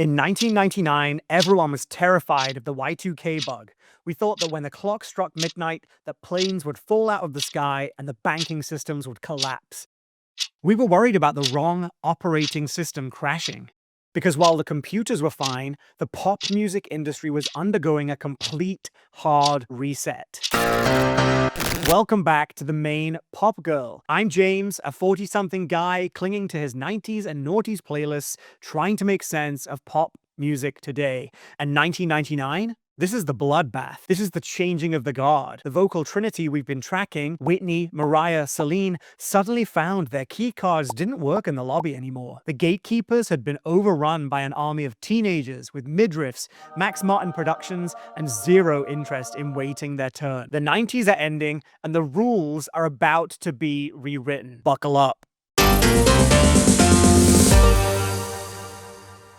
In 1999, everyone was terrified of the Y2K bug. We thought that when the clock struck midnight, that planes would fall out of the sky and the banking systems would collapse. We were worried about the wrong operating system crashing. Because while the computers were fine, the pop music industry was undergoing a complete hard reset. Welcome back to the main Pop Girl. I'm James, a 40-something guy clinging to his 90s and noughties playlists, trying to make sense of pop music today. And 1999? This is the bloodbath. This is the changing of the guard. The vocal trinity we've been tracking, Whitney, Mariah, Celine, suddenly found their key cards didn't work in the lobby anymore. The gatekeepers had been overrun by an army of teenagers with midriffs, Max Martin productions, and zero interest in waiting their turn. The 90s are ending, and the rules are about to be rewritten. Buckle up.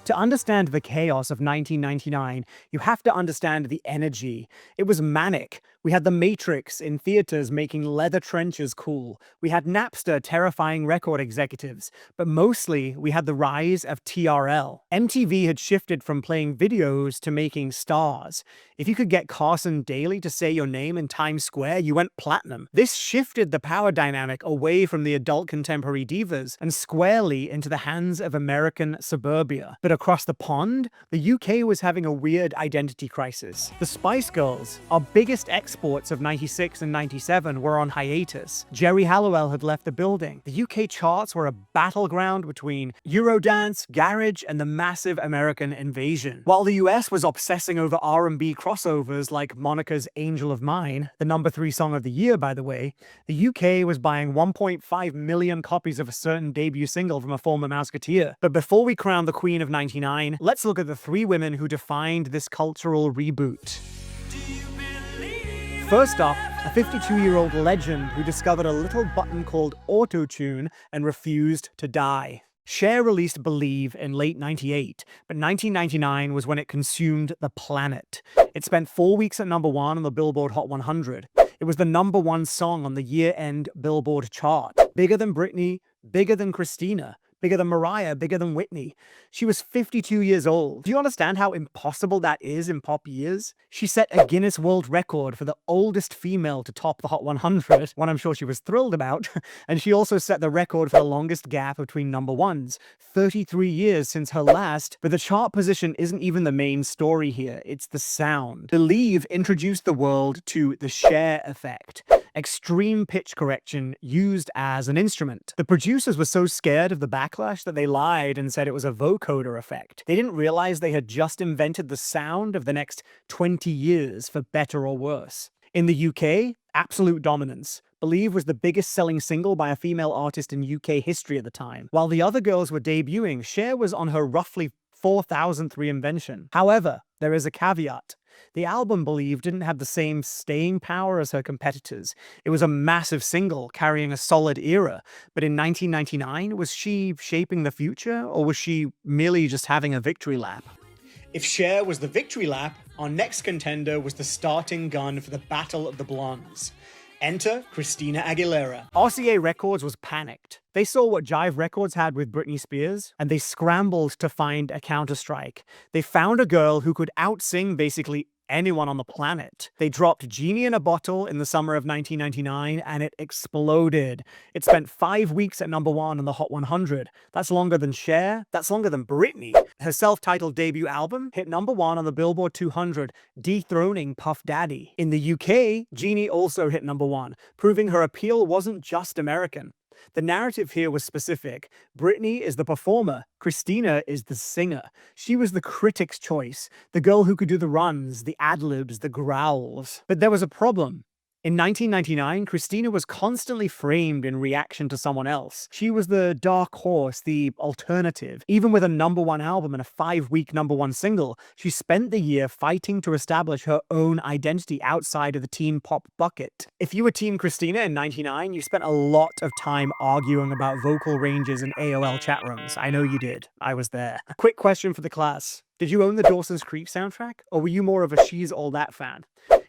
To understand the chaos of 1999, you have to understand the energy. It was manic. We had The Matrix in theaters making leather trenches cool. We had Napster terrifying record executives. But mostly, we had the rise of TRL. MTV had shifted from playing videos to making stars. If you could get Carson Daly to say your name in Times Square, you went platinum. This shifted the power dynamic away from the adult contemporary divas and squarely into the hands of American suburbia. But across the pond, the UK was having a weird identity crisis. The Spice Girls, our biggest exports of 96 and 97, were on hiatus. Jerry Halliwell had left the building. The UK charts were a battleground between Eurodance, garage, and the massive American invasion. While the US was obsessing over R&B crossovers like Monica's Angel of Mine, the #3 song of the year, by the way, the UK was buying 1.5 million copies of a certain debut single from a former Mouseketeer. But before we crown the queen of 99, let's look at the three women who defined this cultural reboot. First up, a 52-year-old legend who discovered a little button called auto-tune and refused to die. Cher released Believe in late 98, but 1999 was when it consumed the planet. It spent 4 weeks at #1 on the Billboard Hot 100. It was the #1 song on the year-end Billboard chart. Bigger than Britney, bigger than Christina, bigger than Mariah, bigger than Whitney. She was 52 years old. Do you understand how impossible that is in pop years? She set a Guinness World Record for the oldest female to top the Hot 100, one I'm sure she was thrilled about, and she also set the record for the longest gap between #1s, 33 years since her last, but the chart position isn't even the main story here, it's the sound. Believe introduced the world to the Cher effect. Extreme pitch correction used as an instrument. The producers were so scared of the backlash that they lied and said it was a vocoder effect. They didn't realize they had just invented the sound of the next 20 years, for better or worse. In the UK, absolute dominance. Believe was the biggest selling single by a female artist in UK history at the time. While the other girls were debuting, Cher was on her roughly 4,000th reinvention. However, there is a caveat. The album Believe didn't have the same staying power as her competitors. It was a massive single carrying a solid era. But in 1999, was she shaping the future, or was she merely just having a victory lap? If Cher was the victory lap, our next contender was the starting gun for the Battle of the Blondes. Enter Christina Aguilera. RCA Records was panicked. They saw what Jive Records had with Britney Spears, and they scrambled to find a counterstrike. They found a girl who could outsing basically anyone on the planet. They dropped Genie in a Bottle in the summer of 1999, and it exploded. It spent 5 weeks at #1 on the Hot 100. That's longer than Cher. That's longer than Britney. Her self-titled debut album hit #1 on the Billboard 200, dethroning Puff Daddy. In the UK, Genie also hit #1, proving her appeal wasn't just American. The narrative here was specific. Britney is the performer. Christina is the singer. She was the critic's choice, the girl who could do the runs, the ad-libs, the growls. But there was a problem. In 1999, Christina was constantly framed in reaction to someone else. She was the dark horse, the alternative. Even with a #1 album and a 5-week #1 single, she spent the year fighting to establish her own identity outside of the teen pop bucket. If you were Team Christina in 99, you spent a lot of time arguing about vocal ranges in AOL chat rooms. I know you did. I was there. A quick question for the class. Did you own the Dawson's Creek soundtrack, or were you more of a She's All That fan?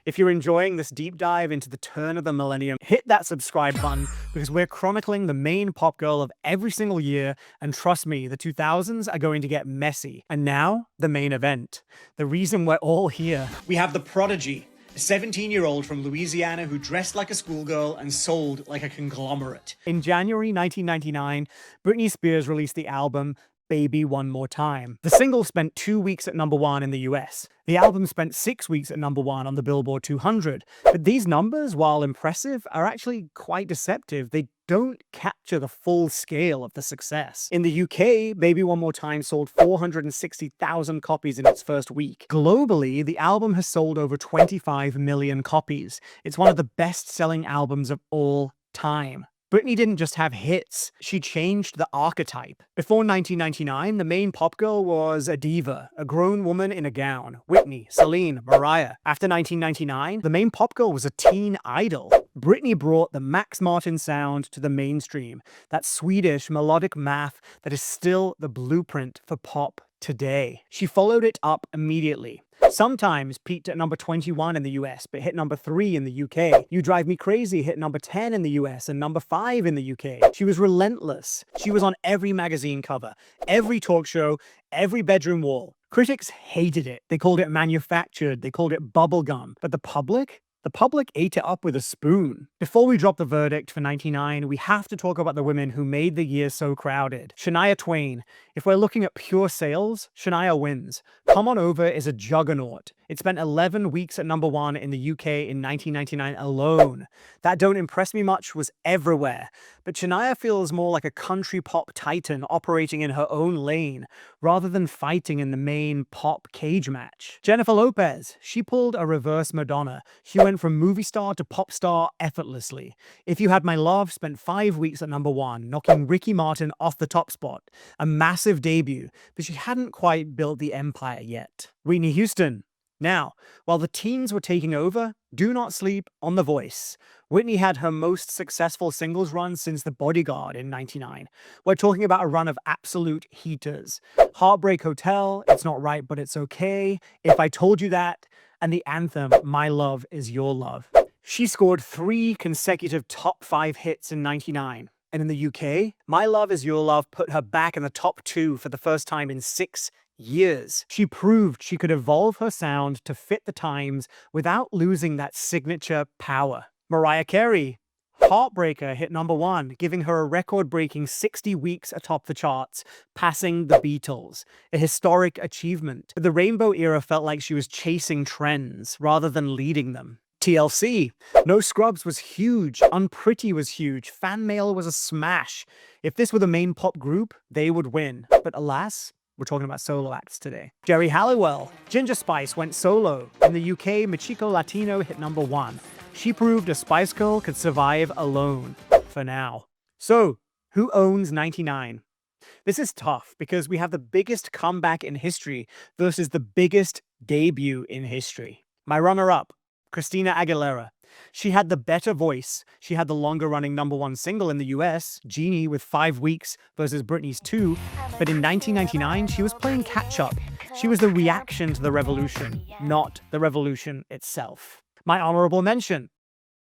If you're enjoying this deep dive into the turn of the millennium, hit that subscribe button because we're chronicling the main pop girl of every single year, and trust me, the 2000s are going to get messy. And now, the main event. The reason we're all here. We have the Prodigy, a 17-year-old from Louisiana who dressed like a schoolgirl and sold like a conglomerate. In January 1999, Britney Spears released the album Baby One More Time. The single spent 2 weeks at #1 in the US. The album spent 6 weeks at #1 on the Billboard 200. But these numbers, while impressive, are actually quite deceptive. They don't capture the full scale of the success. In the UK, Baby One More Time sold 460,000 copies in its first week. Globally, the album has sold over 25 million copies. It's one of the best-selling albums of all time. Britney didn't just have hits, she changed the archetype. Before 1999, the main pop girl was a diva, a grown woman in a gown. Whitney, Celine, Mariah. After 1999, the main pop girl was a teen idol. Britney brought the Max Martin sound to the mainstream, that Swedish melodic math that is still the blueprint for pop today. She followed it up immediately. Sometimes peaked at number 21 in the US, but hit number 3 in the UK. You Drive Me Crazy hit number 10 in the US and number 5 in the UK. She was relentless. She was on every magazine cover, every talk show, every bedroom wall. Critics hated it. They called it manufactured. They called it bubblegum. But the public ate it up with a spoon. Before we drop the verdict for 99, we have to talk about the women who made the year so crowded. Shania Twain. If we're looking at pure sales, Shania wins. Come On Over is a juggernaut. It spent 11 weeks at #1 in the UK in 1999 alone. That Don't Impress Me Much was everywhere. But Shania feels more like a country pop titan operating in her own lane, rather than fighting in the main pop cage match. Jennifer Lopez. She pulled a reverse Madonna. She went from movie star to pop star effortlessly. If You Had My Love spent 5 weeks at #1, knocking Ricky Martin off the top spot. A massive debut, but she hadn't quite built the empire yet. Whitney Houston. Now, while the teens were taking over, do not sleep on The Voice. Whitney had her most successful singles run since The Bodyguard in '99. We're talking about a run of absolute heaters. Heartbreak Hotel, It's Not Right But It's Okay, If I Told You That, and the anthem, My Love Is Your Love. She scored 3 consecutive top 5 hits in '99. And in the UK, My Love Is Your Love put her back in the top 2 for the first time in 6 years. She proved she could evolve her sound to fit the times without losing that signature power. Mariah Carey. Heartbreaker hit #1, giving her a record-breaking 60 weeks atop the charts, passing the Beatles. A historic achievement. But the Rainbow era felt like she was chasing trends rather than leading them. TLC. No Scrubs was huge. Unpretty was huge. Fan Mail was a smash. If this were the main pop group, they would win. But alas, we're talking about solo acts today. Jerry Halliwell. Ginger Spice went solo. In the UK, Michico Latino hit #1. She proved a Spice Girl could survive alone. For now. So, who owns 99? This is tough because we have the biggest comeback in history versus the biggest debut in history. My runner-up, Christina Aguilera. She had the better voice. She had the longer-running #1 single in the US, Genie, with 5 weeks versus Britney's 2. But in 1999, she was playing catch-up. She was the reaction to the revolution, not the revolution itself. My honorable mention,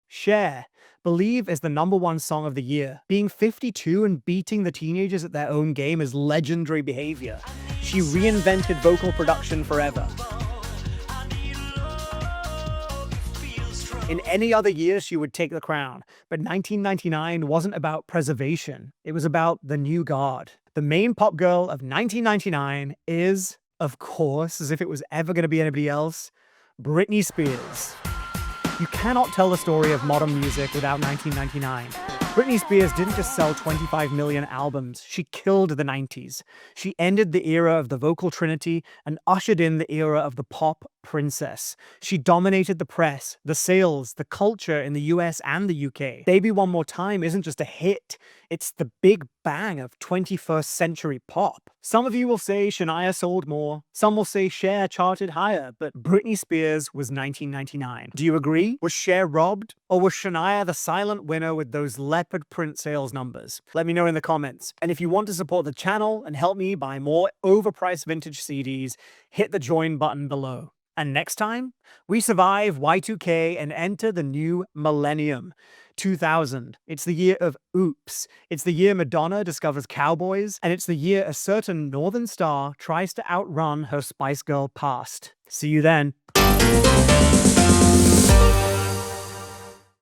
Cher. Believe is the #1 song of the year. Being 52 and beating the teenagers at their own game is legendary behavior. She reinvented vocal production forever. In any other year, she would take the crown, but 1999 wasn't about preservation. It was about the new guard. The main pop girl of 1999 is, of course, as if it was ever going to be anybody else, Britney Spears. You cannot tell the story of modern music without 1999. Britney Spears didn't just sell 25 million albums, she killed the 90s. She ended the era of the vocal trinity and ushered in the era of the pop princess. She dominated the press, the sales, the culture in the US and the UK. Baby One More Time isn't just a hit, it's the big bang of 21st century pop. Some of you will say Shania sold more, some will say Cher charted higher, but Britney Spears was 1999. Do you agree? Was Cher robbed? Or was Shania the silent winner with those leopard print sales numbers? Let me know in the comments. And if you want to support the channel and help me buy more overpriced vintage CDs, hit the join button below. And next time, we survive Y2K and enter the new millennium. 2000. It's the year of oops. It's the year Madonna discovers cowboys, and it's the year a certain northern star tries to outrun her Spice Girl past. See you then.